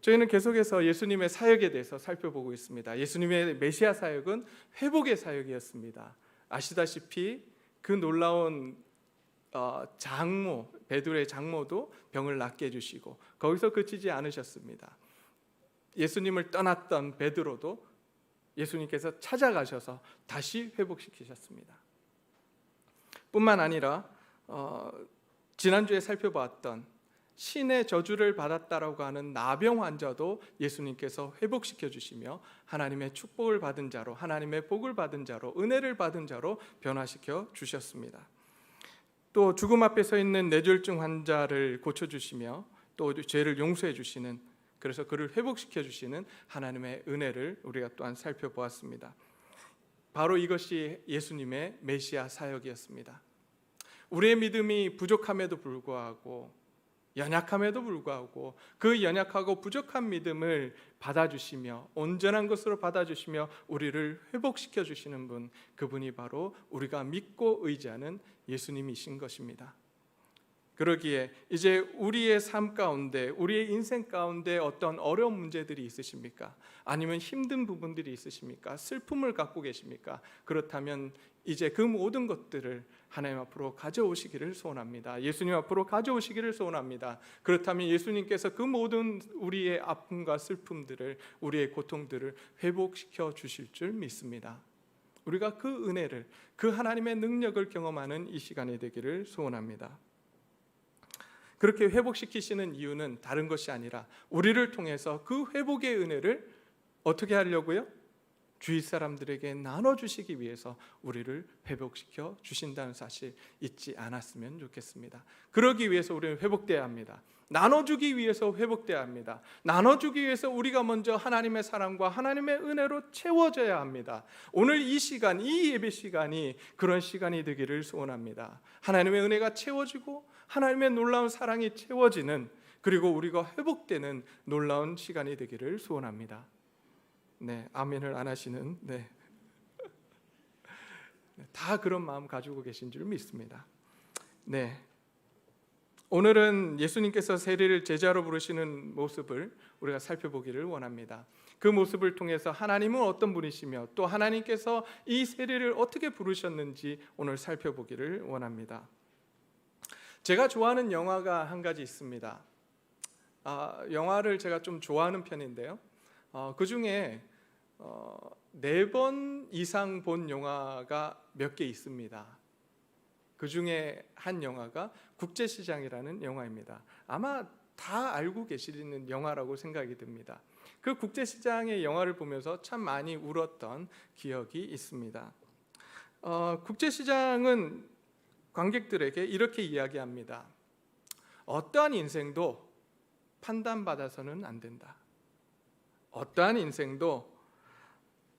저희는 계속해서 예수님의 사역에 대해서 살펴보고 있습니다. 예수님의 메시아 사역은 회복의 사역이었습니다. 아시다시피 그 놀라운 장모, 베드로의 장모도 병을 낫게 해주시고 거기서 그치지 않으셨습니다. 예수님을 떠났던 베드로도 예수님께서 찾아가셔서 다시 회복시키셨습니다. 뿐만 아니라 지난주에 살펴보았던 신의 저주를 받았다라고 하는 나병 환자도 예수님께서 회복시켜 주시며 하나님의 축복을 받은 자로, 하나님의 복을 받은 자로, 은혜를 받은 자로 변화시켜 주셨습니다. 또 죽음 앞에 서 있는 뇌졸중 환자를 고쳐주시며 또 죄를 용서해 주시는, 그래서 그를 회복시켜 주시는 하나님의 은혜를 우리가 또한 살펴보았습니다. 바로 이것이 예수님의 메시아 사역이었습니다. 우리의 믿음이 부족함에도 불구하고, 연약함에도 불구하고 그 연약하고 부족한 믿음을 받아주시며 온전한 것으로 받아주시며 우리를 회복시켜 주시는 분, 그분이 바로 우리가 믿고 의지하는 예수님이신 것입니다. 그러기에 이제 우리의 삶 가운데, 우리의 인생 가운데 어떤 어려운 문제들이 있으십니까? 아니면 힘든 부분들이 있으십니까? 슬픔을 갖고 계십니까? 그렇다면 이제 그 모든 것들을 하나님 앞으로 가져오시기를 소원합니다. 예수님 앞으로 가져오시기를 소원합니다. 그렇다면 예수님께서 그 모든 우리의 아픔과 슬픔들을, 우리의 고통들을 회복시켜 주실 줄 믿습니다. 우리가 그 은혜를, 그 하나님의 능력을 경험하는 이 시간이 되기를 소원합니다. 그렇게 회복시키시는 이유는 다른 것이 아니라 우리를 통해서 그 회복의 은혜를 어떻게 하려고요? 주위 사람들에게 나눠주시기 위해서 우리를 회복시켜 주신다는 사실 잊지 않았으면 좋겠습니다. 그러기 위해서 우리는 회복돼야 합니다. 나눠주기 위해서 회복돼야 합니다. 나눠주기 위해서 우리가 먼저 하나님의 사랑과 하나님의 은혜로 채워져야 합니다. 오늘 이 시간, 이 예배 시간이 그런 시간이 되기를 소원합니다. 하나님의 은혜가 채워지고 하나님의 놀라운 사랑이 채워지는, 그리고 우리가 회복되는 놀라운 시간이 되기를 소원합니다. 네, 아멘을 안 하시는, 다 그런 마음 가지고 계신 줄 믿습니다. 네, 오늘은 예수님께서 세리를 제자로 부르시는 모습을 우리가 살펴보기를 원합니다. 그 모습을 통해서 하나님은 어떤 분이시며 또 하나님께서 이 세리를 어떻게 부르셨는지 오늘 살펴보기를 원합니다. 제가 좋아하는 영화가 한 가지 있습니다. 영화를 제가 좀 좋아하는 편인데요, 그 중에 4번 이상 본 영화가 몇 개 있습니다. 그 중에 한 영화가 국제시장이라는 영화입니다. 아마 다 알고 계시는 영화라고 생각이 듭니다. 그 국제시장의 영화를 보면서 참 많이 울었던 기억이 있습니다. 국제시장은 관객들에게 이렇게 이야기합니다. 어떠한 인생도 판단받아서는 안 된다. 어떠한 인생도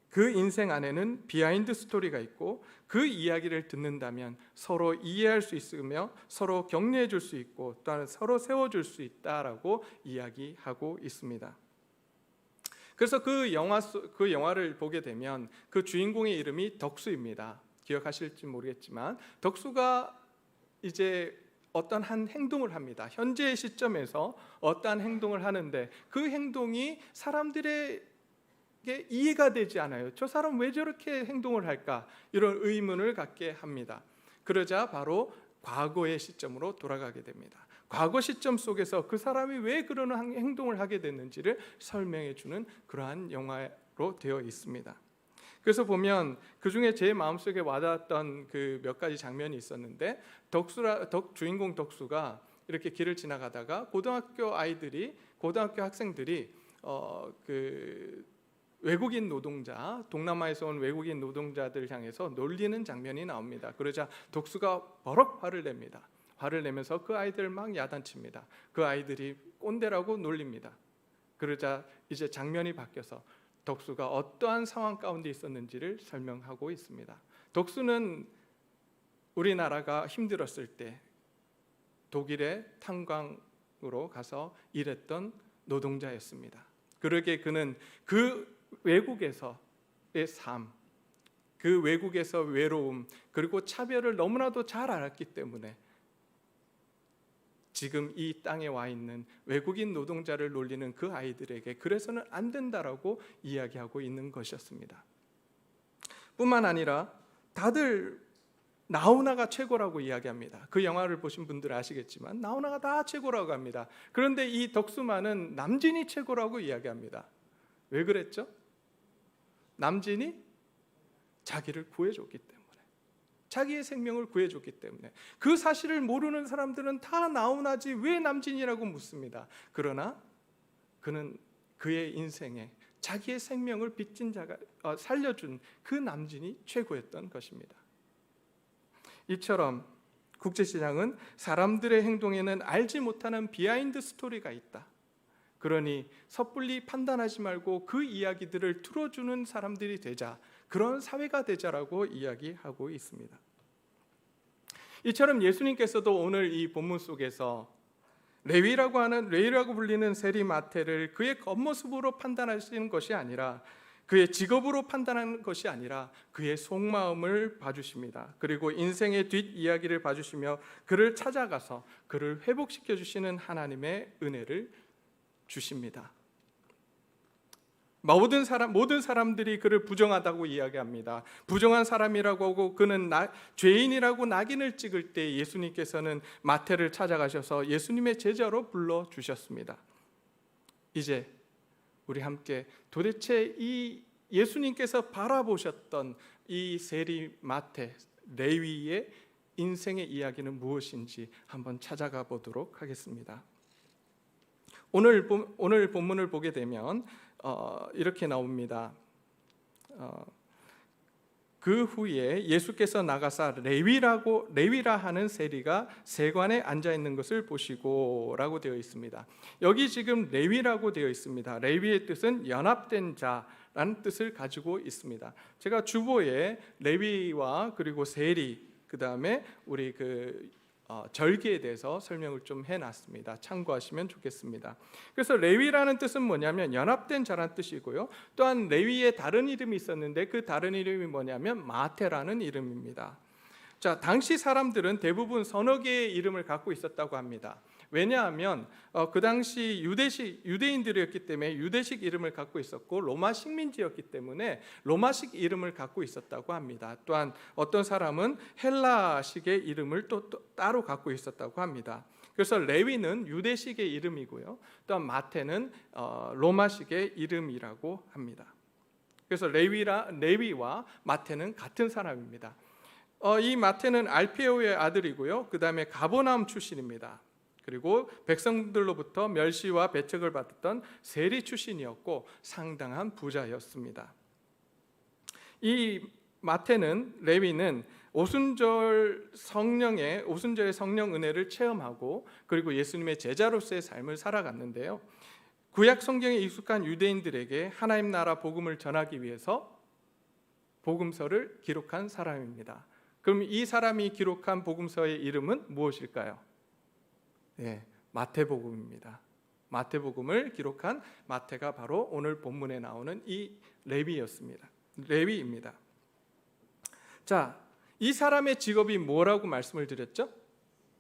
그 인생 안에는 비하인드 스토리가 있고 그 이야기를 듣는다면 서로 이해할 수 있으며 서로 격려해 줄 수 있고 또한 서로 세워줄 수 있다라고 이야기하고 있습니다. 그래서 그 영화를 보게 되면 그 주인공의 이름이 덕수입니다. 기억하실지 모르겠지만 덕수가 이제 어떤 한 행동을 합니다. 현재의 시점에서 어떠한 행동을 하는데 그 행동이 사람들에게 이해가 되지 않아요. 저 사람 왜 저렇게 행동을 할까? 이런 의문을 갖게 합니다. 그러자 바로 과거의 시점으로 돌아가게 됩니다. 과거 시점 속에서 그 사람이 왜 그런 행동을 하게 됐는지를 설명해 주는 그러한 영화로 되어 있습니다. 그래서 보면 그 중에 제 마음속에 와닿았던 그 몇 가지 장면이 있었는데, 주인공 덕수가 이렇게 길을 지나가다가 고등학교 학생들이 그 외국인 노동자, 동남아에서 온 외국인 노동자들 향해서 놀리는 장면이 나옵니다. 그러자 덕수가 버럭 화를 냅니다. 화를 내면서 그 아이들을 막 야단칩니다. 그 아이들이 꼰대라고 놀립니다. 그러자 이제 장면이 바뀌어서 덕수가 어떠한 상황 가운데 있었는지를 설명하고 있습니다. 덕수는 우리나라가 힘들었을 때 독일의 탄광으로 가서 일했던 노동자였습니다. 그러기에 그는 그 외국에서의 삶, 그 외국에서 외로움, 그리고 차별을 너무나도 잘 알았기 때문에 지금 이 땅에 와 있는 외국인 노동자를 놀리는 그 아이들에게 그래서는 안 된다라고 이야기하고 있는 것이었습니다. 뿐만 아니라 다들 나훈아가 최고라고 이야기합니다. 그 영화를 보신 분들은 아시겠지만 나훈아가 다 최고라고 합니다. 그런데 이 덕수만은 남진이 최고라고 이야기합니다. 왜 그랬죠? 남진이 자기를 구해줬기 때문에, 자기의 생명을 구해줬기 때문에. 그 사실을 모르는 사람들은 다 나훈아지 왜 남진이라고 묻습니다. 그러나 그는 그의 인생에 자기의 생명을 빚진 자가 살려준 그 남진이 최고였던 것입니다. 이처럼 국제시장은 사람들의 행동에는 알지 못하는 비하인드 스토리가 있다. 그러니 섣불리 판단하지 말고 그 이야기들을 들어주는 사람들이 되자, 그런 사회가 되자라고 이야기하고 있습니다. 이처럼 예수님께서도 오늘 이 본문 속에서 레위라고 불리는 세리 마태를 그의 겉모습으로 판단하시는 것이 아니라, 그의 직업으로 판단하는 것이 아니라 그의 속마음을 봐주십니다. 그리고 인생의 뒷이야기를 봐주시며 그를 찾아가서 그를 회복시켜 주시는 하나님의 은혜를 주십니다. 모든 사람들이 그를 부정하다고 이야기합니다. 부정한 사람이라고 하고 그는 죄인이라고 낙인을 찍을 때 예수님께서는 마태를 찾아가셔서 예수님의 제자로 불러주셨습니다. 이제 우리 함께 도대체 이 예수님께서 바라보셨던 이 세리 마태, 레위의 인생의 이야기는 무엇인지 한번 찾아가 보도록 하겠습니다. 오늘 본문을 보게 되면 이렇게 나옵니다. 그 후에 예수께서 나가사 레위라 하는 세리가 세관에 앉아 있는 것을 보시고라고 되어 있습니다. 여기 지금 레위라고 되어 있습니다. 레위의 뜻은 연합된 자라는 뜻을 가지고 있습니다. 제가 주보에 레위와 그리고 세리, 그 다음에 우리 절기에 대해서 설명을 좀 해놨습니다. 참고하시면 좋겠습니다. 그래서 레위라는 뜻은 뭐냐면 연합된 자라는 뜻이고요. 또한 레위의 다른 이름이 있었는데 그 다른 이름이 뭐냐면 마태라는 이름입니다. 자, 당시 사람들은 대부분 서너 개의 이름을 갖고 있었다고 합니다. 왜냐하면 그 당시 유대인들이었기 때문에 유대식 이름을 갖고 있었고 로마 식민지였기 때문에 로마식 이름을 갖고 있었다고 합니다. 또한 어떤 사람은 헬라식의 이름을 또 따로 갖고 있었다고 합니다. 그래서 레위는 유대식의 이름이고요. 또한 마태는 로마식의 이름이라고 합니다. 그래서 레위와 마태는 같은 사람입니다. 이 마태는 알페오의 아들이고요. 그 다음에 가버나움 출신입니다. 그리고 백성들로부터 멸시와 배척을 받았던 세리 출신이었고 상당한 부자였습니다. 이 레위는 오순절의 성령 은혜를 체험하고 그리고 예수님의 제자로서의 삶을 살아갔는데요. 구약 성경에 익숙한 유대인들에게 하나님 나라 복음을 전하기 위해서 복음서를 기록한 사람입니다. 그럼 이 사람이 기록한 복음서의 이름은 무엇일까요? 네, 마태복음입니다. 마태복음을 기록한 마태가 바로 오늘 본문에 나오는 이 레위입니다. 자, 이 사람의 직업이 뭐라고 말씀을 드렸죠?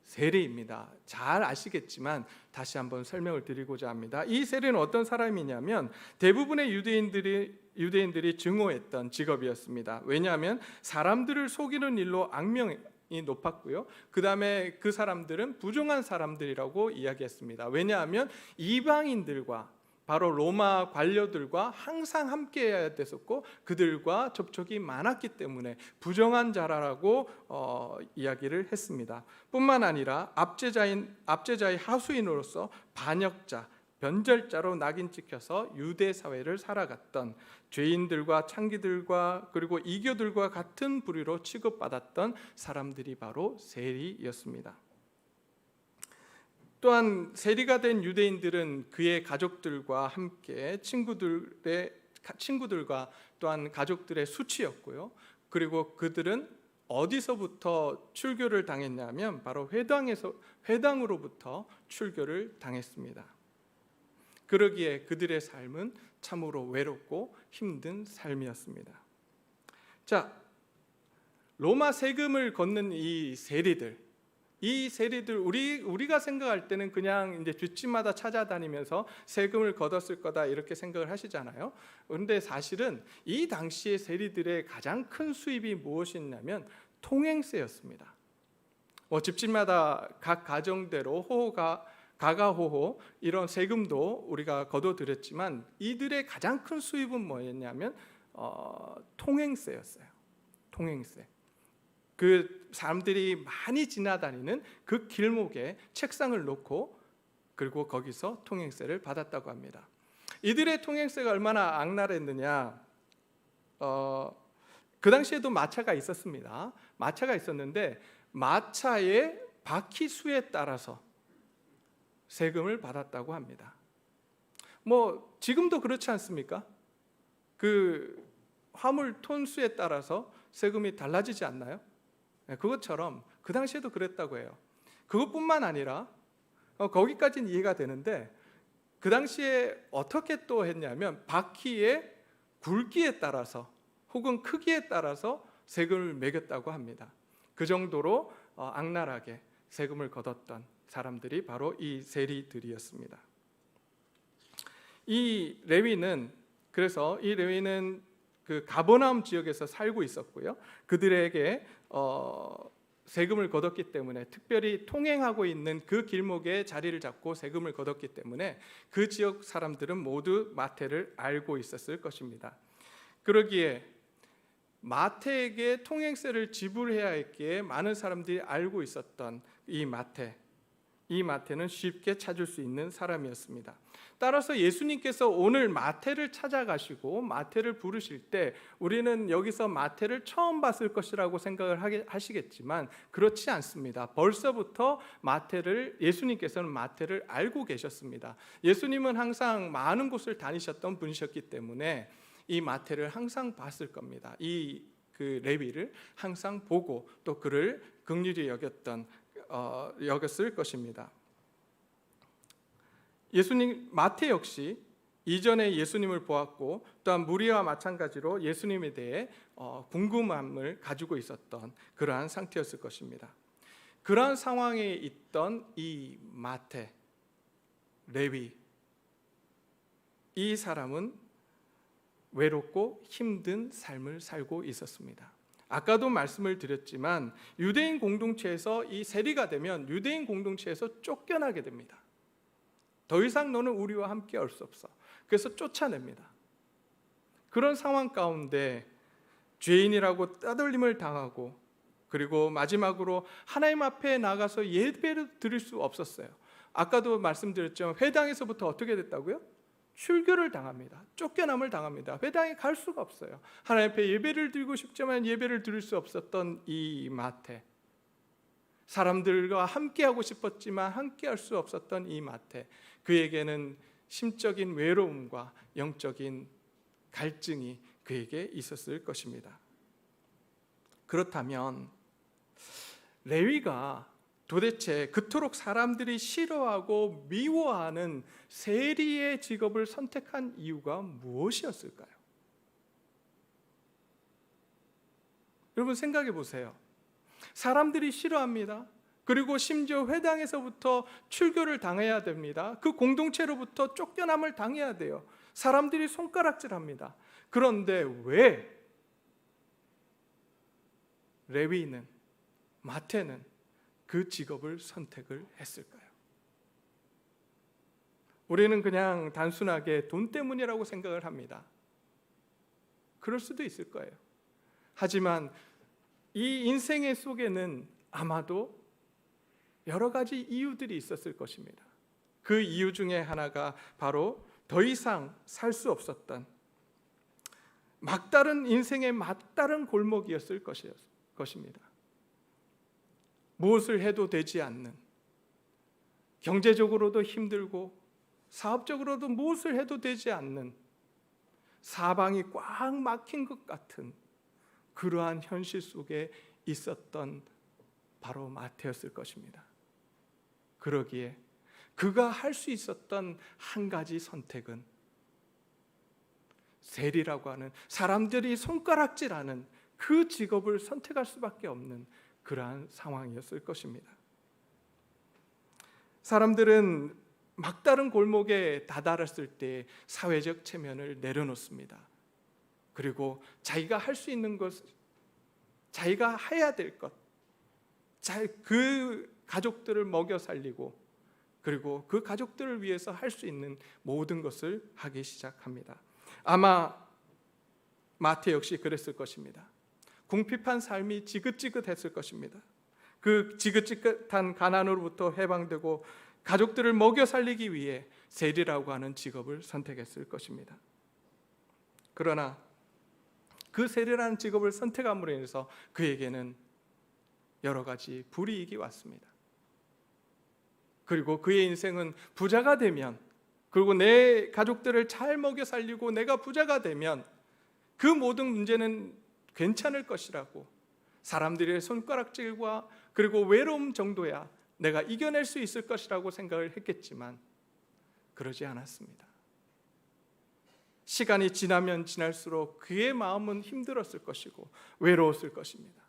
세리입니다. 잘 아시겠지만 다시 한번 설명을 드리고자 합니다. 이 세리는 어떤 사람이냐면 대부분의 유대인들이 증오했던 직업이었습니다. 왜냐하면 사람들을 속이는 일로 악명이 높았고요. 그 다음에 그 사람들은 부정한 사람들이라고 이야기했습니다. 왜냐하면 이방인들과 바로 로마 관료들과 항상 함께해야 됐었고 그들과 접촉이 많았기 때문에 부정한 자라고 이야기를 했습니다. 뿐만 아니라 압제자의 하수인으로서 반역자, 변절자로 낙인 찍혀서 유대 사회를 살아갔던 죄인들과 창기들과 그리고 이교들과 같은 부류로 취급받았던 사람들이 바로 세리였습니다. 또한 세리가 된 유대인들은 그의 가족들과 함께 친구들과 또한 가족들의 수치였고요. 그리고 그들은 어디서부터 출교를 당했냐면 바로 회당으로부터 출교를 당했습니다. 그러기에 그들의 삶은 참으로 외롭고 힘든 삶이었습니다. 자, 로마 세금을 걷는 이 세리들, 이 세리들 우리가 생각할 때는 그냥 이제 뒷집마다 찾아다니면서 세금을 걷었을 거다 이렇게 생각을 하시잖아요. 그런데 사실은 이 당시의 세리들의 가장 큰 수입이 무엇이었냐면 통행세였습니다. 집집마다 각 가정대로 가가호호 이런 세금도 우리가 거둬들였지만 이들의 가장 큰 수입은 뭐였냐면 통행세였어요. 통행세. 그 사람들이 많이 지나다니는 그 길목에 책상을 놓고 그리고 거기서 통행세를 받았다고 합니다. 이들의 통행세가 얼마나 악랄했느냐. 그 당시에도 마차가 있었습니다. 마차가 있었는데 마차의 바퀴 수에 따라서 세금을 받았다고 합니다. 지금도 그렇지 않습니까? 그 화물 톤수에 따라서 세금이 달라지지 않나요? 그것처럼 그 당시에도 그랬다고 해요. 그것뿐만 아니라 거기까지는 이해가 되는데 그 당시에 어떻게 또 했냐면 바퀴의 굵기에 따라서 혹은 크기에 따라서 세금을 매겼다고 합니다. 그 정도로 악랄하게 세금을 걷었던 사람들이 바로 이 세리들이었습니다. 이 레위는 그 가버나움 지역에서 살고 있었고요. 그들에게 세금을 걷었기 때문에 특별히 통행하고 있는 그 길목에 자리를 잡고 세금을 걷었기 때문에 그 지역 사람들은 모두 마태를 알고 있었을 것입니다. 그러기에 마태에게 통행세를 지불해야 했기에 많은 사람들이 알고 있었던 이 마태는 쉽게 찾을 수 있는 사람이었습니다. 따라서 예수님께서 오늘 마태를 찾아가시고 마태를 부르실 때 우리는 여기서 마태를 처음 봤을 것이라고 생각을 하시겠지만 그렇지 않습니다. 벌써부터 예수님께서는 마태를 알고 계셨습니다. 예수님은 항상 많은 곳을 다니셨던 분이셨기 때문에 이 마태를 항상 봤을 겁니다. 그 레위를 항상 보고 또 그를 긍휼히 여겼을 것입니다. 마태 역시 이전에 예수님을 보았고 또한 무리와 마찬가지로 예수님에 대해 궁금함을 가지고 있었던 그러한 상태였을 것입니다. 그러한 상황에 있던 이 마태, 레위, 이 사람은 외롭고 힘든 삶을 살고 있었습니다. 아까도 말씀을 드렸지만 유대인 공동체에서 이 세리가 되면 유대인 공동체에서 쫓겨나게 됩니다. 더 이상 너는 우리와 함께 할 수 없어. 그래서 쫓아냅니다. 그런 상황 가운데 죄인이라고 따돌림을 당하고 그리고 마지막으로 하나님 앞에 나가서 예배를 드릴 수 없었어요. 아까도 말씀드렸지만 회당에서부터 어떻게 됐다고요? 출교를 당합니다. 쫓겨남을 당합니다. 회당에 갈 수가 없어요. 하나님 앞에 예배를 드리고 싶지만 예배를 드릴 수 없었던 이 마태, 사람들과 함께하고 싶었지만 함께할 수 없었던 이 마태, 그에게는 심적인 외로움과 영적인 갈증이 그에게 있었을 것입니다. 그렇다면 레위가 도대체 그토록 사람들이 싫어하고 미워하는 세리의 직업을 선택한 이유가 무엇이었을까요? 여러분 생각해 보세요. 사람들이 싫어합니다. 그리고 심지어 회당에서부터 출교를 당해야 됩니다. 그 공동체로부터 쫓겨남을 당해야 돼요. 사람들이 손가락질합니다. 그런데 왜 레위는, 마태는 그 직업을 선택을 했을까요? 우리는 그냥 단순하게 돈 때문이라고 생각을 합니다. 그럴 수도 있을 거예요. 하지만 이 인생의 속에는 아마도 여러 가지 이유들이 있었을 것입니다. 그 이유 중에 하나가 바로 더 이상 살 수 없었던 인생의 막다른 골목이었을 것입니다. 무엇을 해도 되지 않는, 경제적으로도 힘들고 사업적으로도 무엇을 해도 되지 않는, 사방이 꽉 막힌 것 같은 그러한 현실 속에 있었던 바로 마태였을 것입니다. 그러기에 그가 할 수 있었던 한 가지 선택은 세리라고 하는, 사람들이 손가락질하는 그 직업을 선택할 수밖에 없는 그러한 상황이었을 것입니다. 사람들은 막다른 골목에 다다랐을 때 사회적 체면을 내려놓습니다. 그리고 자기가 할 수 있는 것, 자기가 해야 될 것, 그 가족들을 먹여 살리고 그리고 그 가족들을 위해서 할 수 있는 모든 것을 하기 시작합니다. 아마 마태 역시 그랬을 것입니다. 궁핍한 삶이 지긋지긋했을 것입니다. 그 지긋지긋한 가난으로부터 해방되고 가족들을 먹여 살리기 위해 세리라고 하는 직업을 선택했을 것입니다. 그러나 그 세리라는 직업을 선택함으로 인해서 그에게는 여러 가지 불이익이 왔습니다. 그리고 그의 인생은 부자가 되면, 그리고 내 가족들을 잘 먹여 살리고 내가 부자가 되면 그 모든 문제는 괜찮을 것이라고, 사람들의 손가락질과 그리고 외로움 정도야 내가 이겨낼 수 있을 것이라고 생각을 했겠지만 그러지 않았습니다. 시간이 지나면 지날수록 그의 마음은 힘들었을 것이고 외로웠을 것입니다.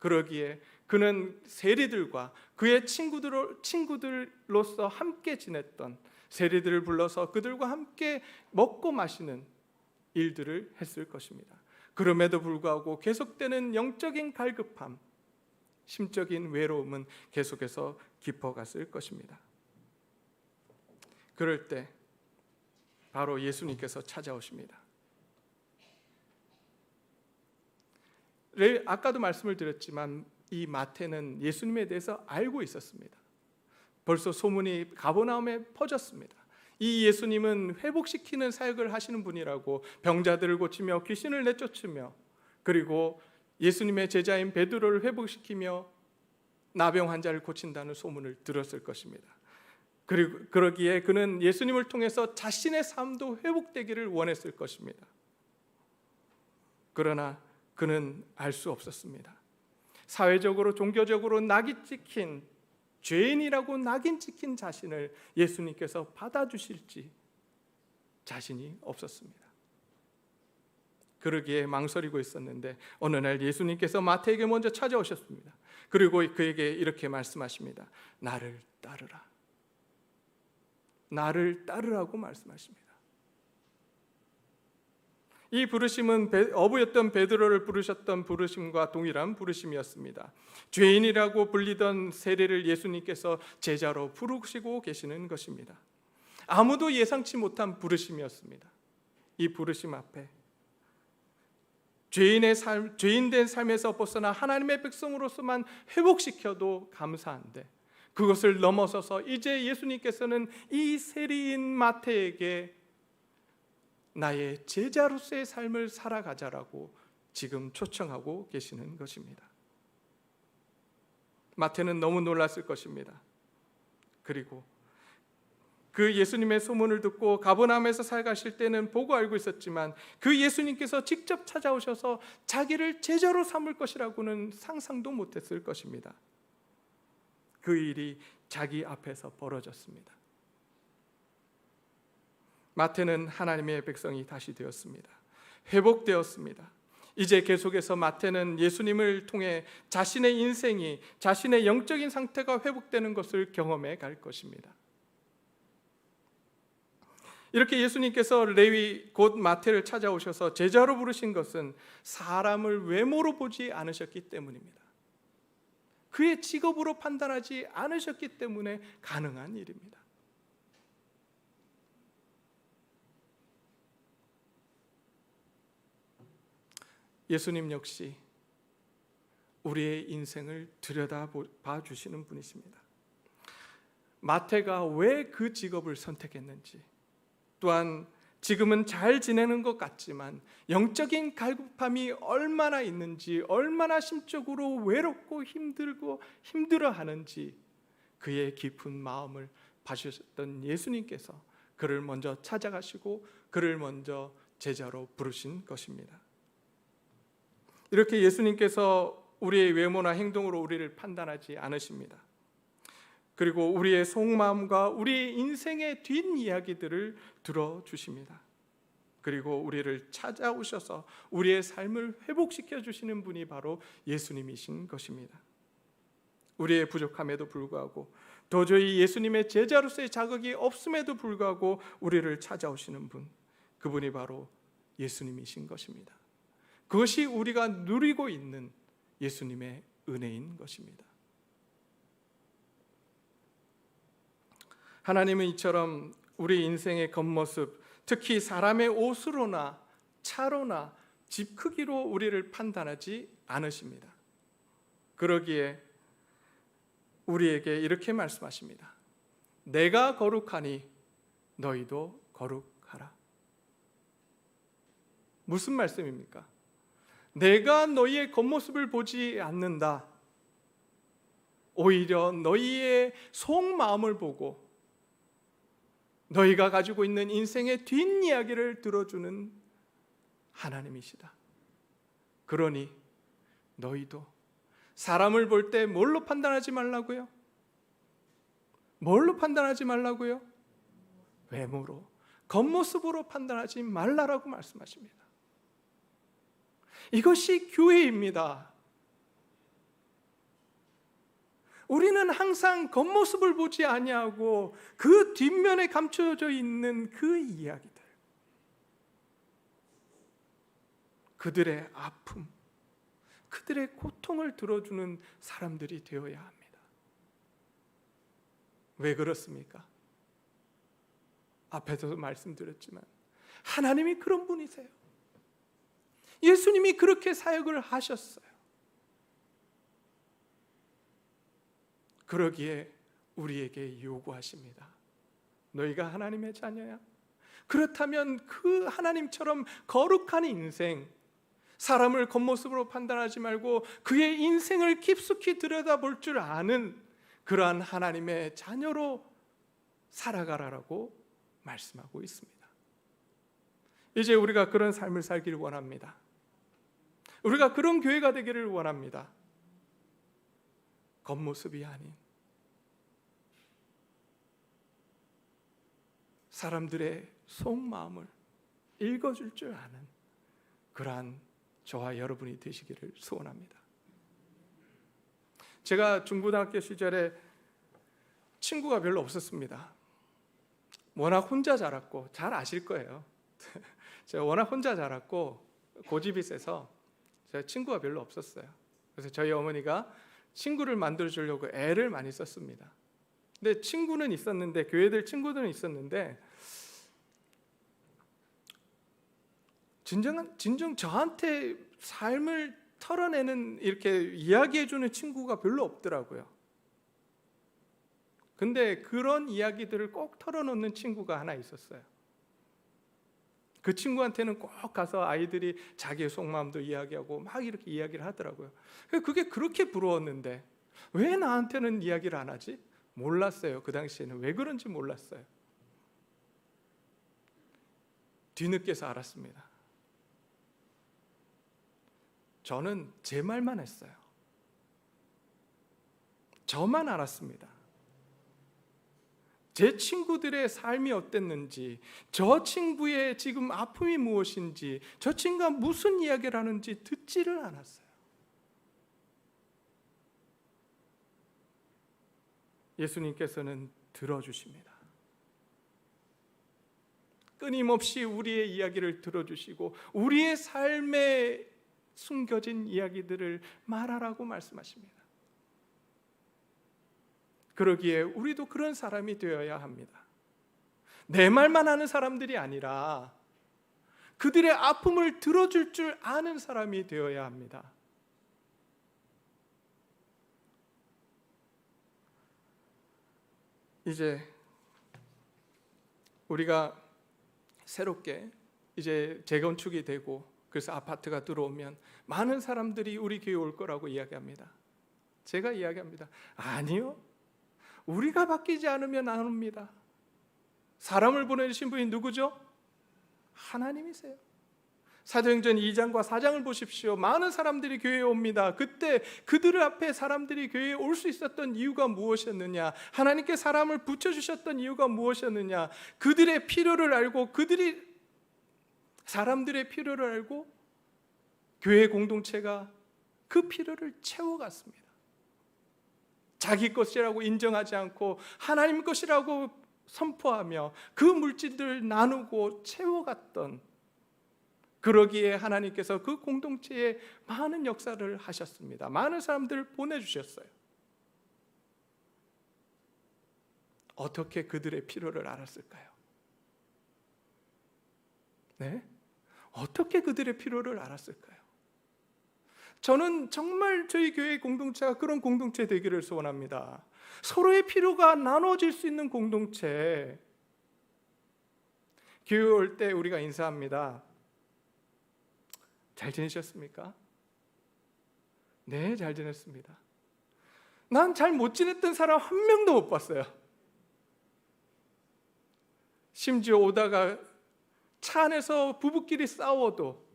그러기에 그는 세리들과 그의 친구들로서 함께 지냈던 세리들을 불러서 그들과 함께 먹고 마시는 일들을 했을 것입니다. 그럼에도 불구하고 계속되는 영적인 갈급함, 심적인 외로움은 계속해서 깊어갔을 것입니다. 그럴 때 바로 예수님께서 찾아오십니다. 아까도 말씀을 드렸지만 이 마태는 예수님에 대해서 알고 있었습니다. 벌써 소문이 가버나움에 퍼졌습니다. 이 예수님은 회복시키는 사역을 하시는 분이라고, 병자들을 고치며 귀신을 내쫓으며 그리고 예수님의 제자인 베드로를 회복시키며 나병 환자를 고친다는 소문을 들었을 것입니다. 그리고 그러기에 그는 예수님을 통해서 자신의 삶도 회복되기를 원했을 것입니다. 그러나 그는 알 수 없었습니다. 사회적으로 종교적으로 낙인 찍힌, 죄인이라고 낙인 찍힌 자신을 예수님께서 받아주실지 자신이 없었습니다. 그러기에 망설이고 있었는데 어느 날 예수님께서 마태에게 먼저 찾아오셨습니다. 그리고 그에게 이렇게 말씀하십니다. 나를 따르라. 나를 따르라고 말씀하십니다. 이 부르심은 어부였던 베드로를 부르셨던 부르심과 동일한 부르심이었습니다. 죄인이라고 불리던 세리를 예수님께서 제자로 부르시고 계시는 것입니다. 아무도 예상치 못한 부르심이었습니다. 이 부르심 앞에 죄인된 삶에서 벗어나 하나님의 백성으로서만 회복시켜도 감사한데, 그것을 넘어서서 이제 예수님께서는 이 세리인 마태에게 나의 제자로서의 삶을 살아가자라고 지금 초청하고 계시는 것입니다. 마태는 너무 놀랐을 것입니다. 그리고 그 예수님의 소문을 듣고 가버나움에서 살가실 때는 보고 알고 있었지만 그 예수님께서 직접 찾아오셔서 자기를 제자로 삼을 것이라고는 상상도 못했을 것입니다. 그 일이 자기 앞에서 벌어졌습니다. 마태는 하나님의 백성이 다시 되었습니다. 회복되었습니다. 이제 계속해서 마태는 예수님을 통해 자신의 인생이, 자신의 영적인 상태가 회복되는 것을 경험해 갈 것입니다. 이렇게 예수님께서 레위 곧 마태를 찾아오셔서 제자로 부르신 것은 사람을 외모로 보지 않으셨기 때문입니다. 그의 직업으로 판단하지 않으셨기 때문에 가능한 일입니다. 예수님 역시 우리의 인생을 들여다봐 주시는 분이십니다. 마태가 왜 그 직업을 선택했는지, 또한 지금은 잘 지내는 것 같지만 영적인 갈급함이 얼마나 있는지, 얼마나 심적으로 외롭고 힘들고 힘들어하는지 그의 깊은 마음을 봐주셨던 예수님께서 그를 먼저 찾아가시고 그를 먼저 제자로 부르신 것입니다. 이렇게 예수님께서 우리의 외모나 행동으로 우리를 판단하지 않으십니다. 그리고 우리의 속마음과 우리의 인생의 뒷이야기들을 들어주십니다. 그리고 우리를 찾아오셔서 우리의 삶을 회복시켜 주시는 분이 바로 예수님이신 것입니다. 우리의 부족함에도 불구하고 도저히 예수님의 제자로서의 자격이 없음에도 불구하고 우리를 찾아오시는 분, 그분이 바로 예수님이신 것입니다. 그것이 우리가 누리고 있는 예수님의 은혜인 것입니다. 하나님은 이처럼 우리 인생의 겉모습, 특히 사람의 옷으로나 차로나 집 크기로 우리를 판단하지 않으십니다. 그러기에 우리에게 이렇게 말씀하십니다. 내가 거룩하니 너희도 거룩하라. 무슨 말씀입니까? 내가 너희의 겉모습을 보지 않는다. 오히려 너희의 속마음을 보고 너희가 가지고 있는 인생의 뒷이야기를 들어주는 하나님이시다. 그러니 너희도 사람을 볼 때 뭘로 판단하지 말라고요? 뭘로 판단하지 말라고요? 외모로, 겉모습으로 판단하지 말라라고 말씀하십니다. 이것이 교회입니다. 우리는 항상 겉모습을 보지 아니하고 그 뒷면에 감춰져 있는 그 이야기들, 그들의 아픔, 그들의 고통을 들어주는 사람들이 되어야 합니다. 왜 그렇습니까? 앞에서도 말씀드렸지만 하나님이 그런 분이세요. 예수님이 그렇게 사역을 하셨어요. 그러기에 우리에게 요구하십니다. 너희가 하나님의 자녀야? 그렇다면 그 하나님처럼 거룩한 인생, 사람을 겉모습으로 판단하지 말고 그의 인생을 깊숙이 들여다볼 줄 아는 그러한 하나님의 자녀로 살아가라라고 말씀하고 있습니다. 이제 우리가 그런 삶을 살기를 원합니다. 우리가 그런 교회가 되기를 원합니다. 겉모습이 아닌 사람들의 속마음을 읽어줄 줄 아는 그러한 저와 여러분이 되시기를 소원합니다. 제가 중고등학교 시절에 친구가 별로 없었습니다. 워낙 혼자 자랐고, 잘 아실 거예요. 제가 워낙 혼자 자랐고 고집이 세서 제가 친구가 별로 없었어요. 그래서 저희 어머니가 친구를 만들어 주려고 애를 많이 썼습니다. 근데 친구는 있었는데, 교회들 친구들은 있었는데 진정 저한테 삶을 털어내는, 이렇게 이야기해주는 친구가 별로 없더라고요. 근데 그런 이야기들을 꼭 털어놓는 친구가 하나 있었어요. 그 친구한테는 꼭 가서 아이들이 자기의 속마음도 이야기하고 막 이렇게 이야기를 하더라고요. 그게 그렇게 부러웠는데 왜 나한테는 이야기를 안 하지? 몰랐어요. 그 당시에는 왜 그런지 몰랐어요. 뒤늦게서 알았습니다. 저는 제 말만 했어요. 저만 알았습니다. 제 친구들의 삶이 어땠는지, 저 친구의 지금 아픔이 무엇인지, 저 친구가 무슨 이야기를 하는지 듣지를 않았어요. 예수님께서는 들어주십니다. 끊임없이 우리의 이야기를 들어주시고 우리의 삶에 숨겨진 이야기들을 말하라고 말씀하십니다. 그러기에 우리도 그런 사람이 되어야 합니다. 내 말만 하는 사람들이 아니라 그들의 아픔을 들어줄 줄 아는 사람이 되어야 합니다. 이제 우리가 새롭게 이제 재건축이 되고 그래서 아파트가 들어오면 많은 사람들이 우리 교회 올 거라고 이야기합니다. 제가 이야기합니다. 아니요. 우리가 바뀌지 않으면 안 옵니다. 사람을 보내주신 분이 누구죠? 하나님이세요. 사도행전 2장과 4장을 보십시오. 많은 사람들이 교회에 옵니다. 그때 그들 앞에 사람들이 교회에 올 수 있었던 이유가 무엇이었느냐? 하나님께 사람을 붙여주셨던 이유가 무엇이었느냐? 그들의 필요를 알고, 그들이 사람들의 필요를 알고 교회 공동체가 그 필요를 채워갔습니다. 자기 것이라고 인정하지 않고 하나님 것이라고 선포하며 그 물질들을 나누고 채워갔던, 그러기에 하나님께서 그 공동체에 많은 역사를 하셨습니다. 많은 사람들을 보내주셨어요. 어떻게 그들의 필요를 알았을까요? 네? 어떻게 그들의 필요를 알았을까요? 저는 정말 저희 교회 공동체가 그런 공동체 되기를 소원합니다. 서로의 필요가 나눠질 수 있는 공동체. 교회 올 때 우리가 인사합니다. 잘 지내셨습니까? 네, 잘 지냈습니다. 난 잘 못 지냈던 사람 한 명도 못 봤어요. 심지어 오다가 차 안에서 부부끼리 싸워도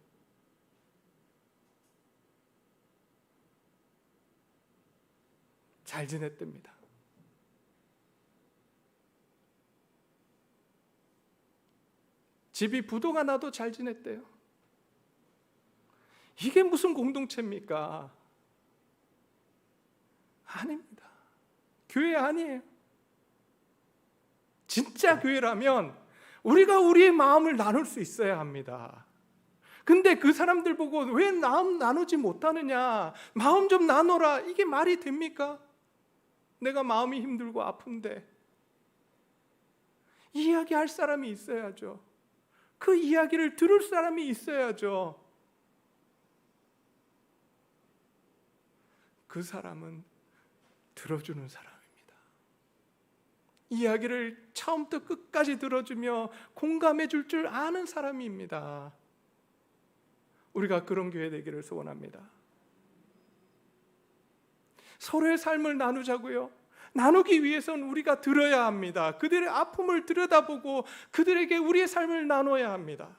잘 지냈답니다. 집이 부도가 나도 잘 지냈대요. 이게 무슨 공동체입니까? 아닙니다. 교회 아니에요. 진짜 교회라면 우리가 우리의 마음을 나눌 수 있어야 합니다. 근데 그 사람들 보고 왜 마음 나누지 못하느냐, 마음 좀 나눠라, 이게 말이 됩니까? 내가 마음이 힘들고 아픈데 이야기할 사람이 있어야죠. 그 이야기를 들을 사람이 있어야죠. 그 사람은 들어주는 사람입니다. 이야기를 처음부터 끝까지 들어주며 공감해 줄 줄 아는 사람입니다. 우리가 그런 교회 되기를 소원합니다. 서로의 삶을 나누자고요. 나누기 위해서는 우리가 들어야 합니다. 그들의 아픔을 들여다보고 그들에게 우리의 삶을 나눠야 합니다.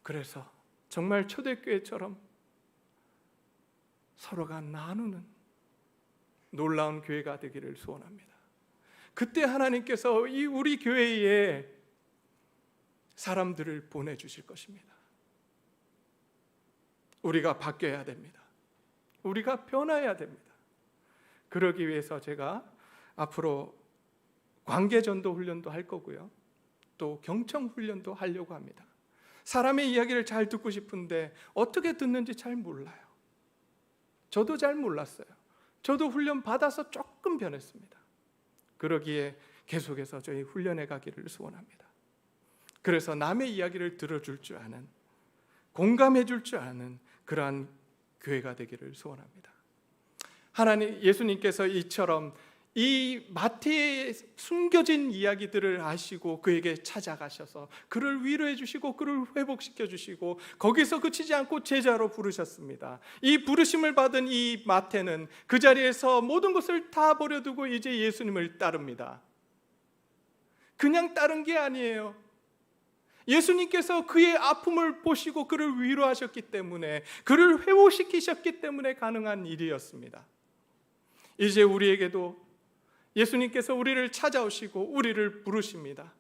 그래서 정말 초대교회처럼 서로가 나누는 놀라운 교회가 되기를 소원합니다. 그때 하나님께서 이 우리 교회에 사람들을 보내주실 것입니다. 우리가 바뀌어야 됩니다. 우리가 변화해야 됩니다. 그러기 위해서 제가 앞으로 관계전도 훈련도 할 거고요, 또 경청 훈련도 하려고 합니다. 사람의 이야기를 잘 듣고 싶은데 어떻게 듣는지 잘 몰라요. 저도 잘 몰랐어요. 저도 훈련 받아서 조금 변했습니다. 그러기에 계속해서 저희 훈련해 가기를 소원합니다. 그래서 남의 이야기를 들어줄 줄 아는, 공감해 줄 줄 아는 그러한 교회가 되기를 소원합니다. 하나님, 예수님께서 이처럼 이 마태에 숨겨진 이야기들을 아시고 그에게 찾아가셔서 그를 위로해 주시고 그를 회복시켜 주시고 거기서 그치지 않고 제자로 부르셨습니다. 이 부르심을 받은 이 마태는 그 자리에서 모든 것을 다 버려두고 이제 예수님을 따릅니다. 그냥 따른 게 아니에요. 예수님께서 그의 아픔을 보시고 그를 위로하셨기 때문에, 그를 회복시키셨기 때문에 가능한 일이었습니다. 이제 우리에게도 예수님께서 우리를 찾아오시고 우리를 부르십니다.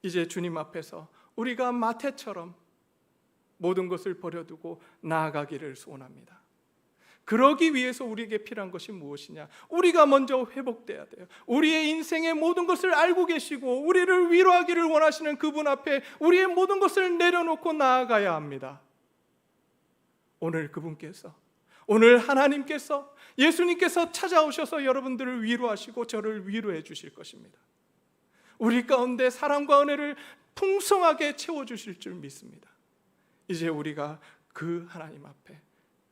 이제 주님 앞에서 우리가 마태처럼 모든 것을 버려두고 나아가기를 소원합니다. 그러기 위해서 우리에게 필요한 것이 무엇이냐? 우리가 먼저 회복돼야 돼요. 우리의 인생의 모든 것을 알고 계시고 우리를 위로하기를 원하시는 그분 앞에 우리의 모든 것을 내려놓고 나아가야 합니다. 오늘 그분께서, 오늘 하나님께서, 예수님께서 찾아오셔서 여러분들을 위로하시고 저를 위로해 주실 것입니다. 우리 가운데 사랑과 은혜를 풍성하게 채워주실 줄 믿습니다. 이제 우리가 그 하나님 앞에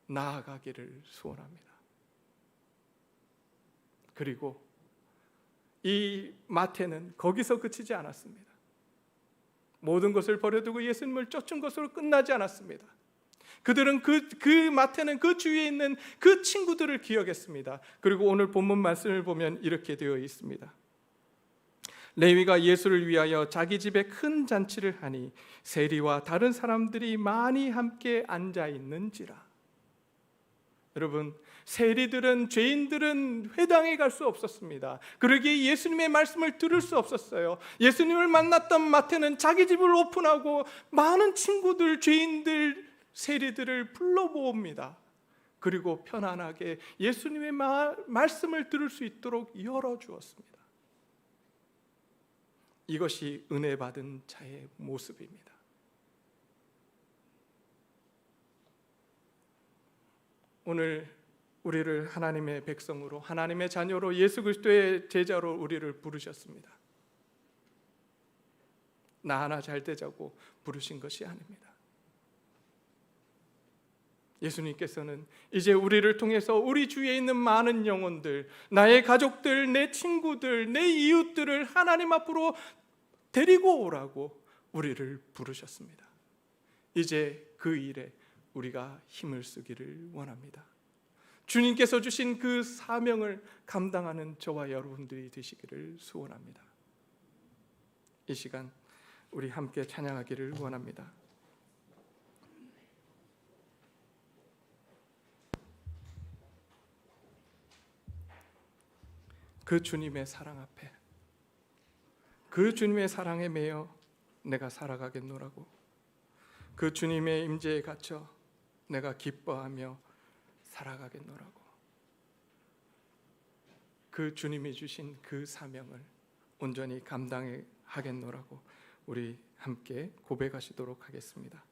나아가기를 소원합니다. 그리고 이 마태는 거기서 그치지 않았습니다. 모든 것을 버려두고 예수님을 쫓은 것으로 끝나지 않았습니다. 그들은 그 마태는 그 주위에 있는 그 친구들을 기억했습니다. 그리고 오늘 본문 말씀을 보면 이렇게 되어 있습니다. 레위가 예수를 위하여 자기 집에 큰 잔치를 하니 세리와 다른 사람들이 많이 함께 앉아 있는지라. 여러분, 세리들은, 죄인들은 회당에 갈 수 없었습니다. 그러기에 예수님의 말씀을 들을 수 없었어요. 예수님을 만났던 마태는 자기 집을 오픈하고 많은 친구들, 죄인들, 세리들을 불러 모읍니다. 그리고 편안하게 예수님의 말씀을 들을 수 있도록 열어주었습니다. 이것이 은혜 받은 자의 모습입니다. 오늘 우리를 하나님의 백성으로, 하나님의 자녀로, 예수 그리스도의 제자로 우리를 부르셨습니다. 나 하나 잘 되자고 부르신 것이 아닙니다. 예수님께서는 이제 우리를 통해서 우리 주위에 있는 많은 영혼들, 나의 가족들, 내 친구들, 내 이웃들을 하나님 앞으로 데리고 오라고 우리를 부르셨습니다. 이제 그 일에 우리가 힘을 쓰기를 원합니다. 주님께서 주신 그 사명을 감당하는 저와 여러분들이 되시기를 소원합니다. 이 시간 우리 함께 찬양하기를 원합니다. 그 주님의 사랑 앞에, 그 주님의 사랑에 매여 내가 살아가겠노라고, 그 주님의 임재에 갇혀 내가 기뻐하며 살아가겠노라고, 그 주님이 주신 그 사명을 온전히 감당하겠노라고 우리 함께 고백하시도록 하겠습니다.